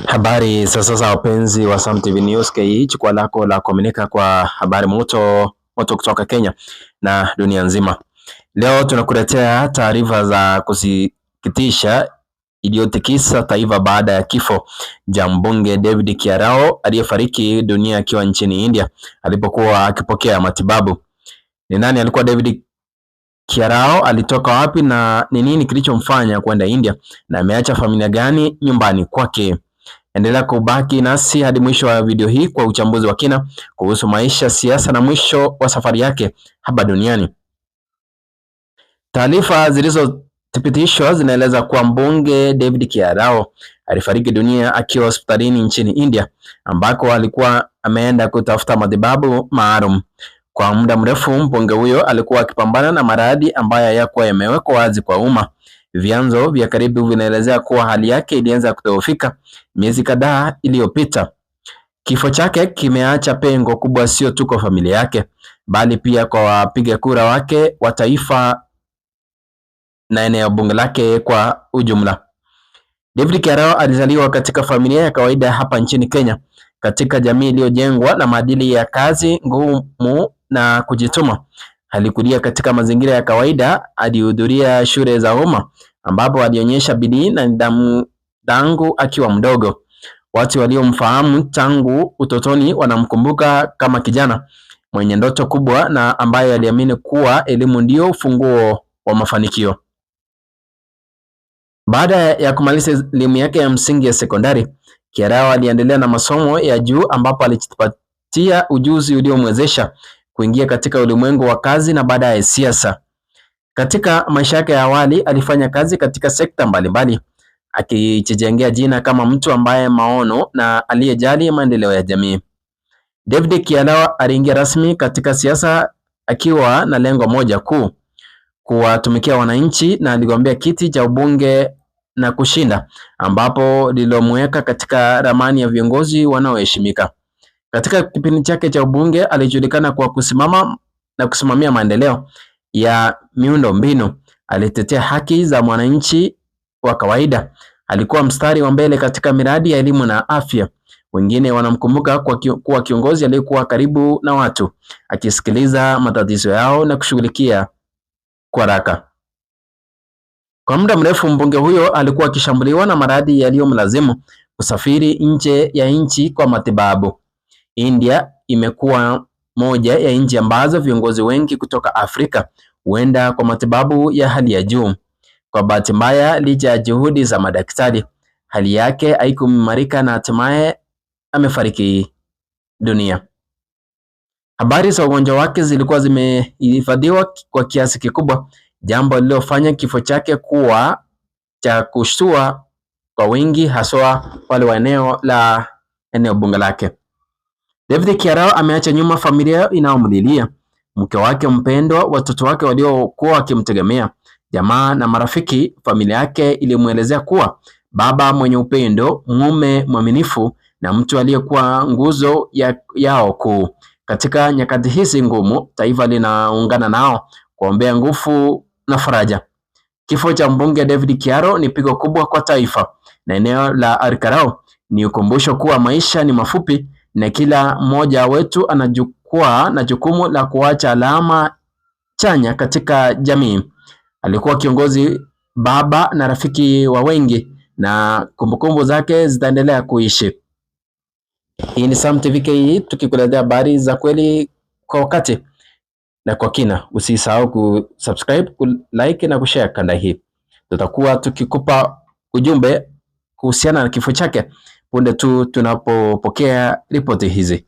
Habari sasa wapenzi wa Sam TV News KE, jukwaa lako la kuaminika kwa habari moto kutoka Kenya na dunia nzima. Leo tunakuletea taarifa za kusikitisha iliyotikisa taifa baada ya kifo cha mbunge David Kiarao aliyefariki dunia akiwa nchini India alipokuwa akipokea matibabu. Ni nani alikuwa David Kiarao? Alitoka wapi na ni nini kilichomfanya kwenda India, na ameacha familia gani nyumbani kwake? Endelea kubaki nasi hadi mwisho wa video hii kwa uchambuzi wa kina kuhusu maisha, siasa na mwisho wa safari yake hapa duniani. Taarifa zilizothibitishwa zinaeleza kuwa mbunge David Kiarao alifariki dunia akiwa hospitalini nchini India ambako alikuwa ameenda kutafuta matibabu maalum. Kwa muda mrefu mbunge huyo alikuwa akipambana na maradhi ambayo hayakuwa yamewekwa wazi kwa umma. Vyanzo vya karibu vinaelezea kuwa hali yake ilianza kudhoofika miezi kadhaa iliyopita. Kifo chake kimeacha pengo kubwa sio tu kwa familia yake, bali pia kwa wapiga kura wake wa taifa na eneo bunge lake kwa ujumla. David Kiarao alizaliwa katika familia ya kawaida hapa nchini Kenya, katika jamii iliyojengwa na maadili ya kazi ngumu na kujituma. Alikulia katika mazingira ya kawaida, alihudhuria shule za umma ambapo alionyesha bidii na nidhamu tangu akiwa mdogo. Watu waliomfahamu tangu utotoni wanamkumbuka kama kijana mwenye ndoto kubwa na ambaye aliamini kuwa elimu ndio ufunguo wa mafanikio. Baada ya kumaliza elimu yake ya msingi ya sekondari, Kiarao aliendelea na masomo ya juu ambapo alijipatia ujuzi uliomwezesha kuingia katika ulimwengu wa kazi na baadaye siasa. Katika maisha yake ya awali alifanya kazi katika sekta mbalimbali, akijijengea jina kama mtu ambaye maono na aliyejali maendeleo ya jamii. David Kiarao aliingia rasmi katika siasa akiwa na lengo moja kuu, kuwatumikia wananchi, na aligombea kiti cha ubunge na kushinda, ambapo lilomweka katika ramani ya viongozi wanaoheshimika. Katika kipindi chake cha ubunge alijulikana kwa kusimama na kusimamia maendeleo ya miundo mbinu. Alitetea haki za mwananchi wa kawaida. Alikuwa mstari wa mbele katika miradi ya elimu na afya. Wengine wanamkumbuka kuwa kiongozi aliyekuwa karibu na watu, akisikiliza matatizo yao na kushughulikia kwa haraka. Kwa muda mrefu mbunge huyo alikuwa akishambuliwa na maradhi yaliyomlazimu kusafiri nje ya nchi kwa matibabu. India imekuwa moja ya nchi ambazo viongozi wengi kutoka Afrika huenda kwa matibabu ya hali ya juu. Kwa bahati mbaya, licha ya juhudi za madaktari, hali yake haikuimarika na hatimaye amefariki dunia. Habari za ugonjwa wake zilikuwa zimehifadhiwa kwa kiasi kikubwa, jambo lililofanya kifo chake kuwa cha kushtua kwa wengi, haswa wale wa eneo bunge lake. David Kiarao ameacha nyuma familia inayomlilia, mke wake mpendwa, watoto wake waliokuwa wakimtegemea, jamaa na marafiki. Familia yake ilimwelezea kuwa baba mwenye upendo, mume mwaminifu na mtu aliyekuwa nguzo yao kuu. Katika nyakati hizi ngumu, taifa linaungana nao kuombea nguvu na faraja. Kifo cha mbunge David Kiarao ni pigo kubwa kwa taifa na eneo la Arkarao. Ni ukumbusho kuwa maisha ni mafupi na kila mmoja wetu ana jukumu la kuacha alama chanya katika jamii. Alikuwa kiongozi, baba na rafiki wa wengi, na kumbukumbu zake zitaendelea kuishi. Hii ni Sam TV KE, tukikuletea habari za kweli kwa wakati na kwa kina. Usisahau kusubscribe, kulike na kushare kanda hii. Tutakuwa tukikupa ujumbe kuhusiana na kifo chake punde tu tunapopokea ripoti hizi.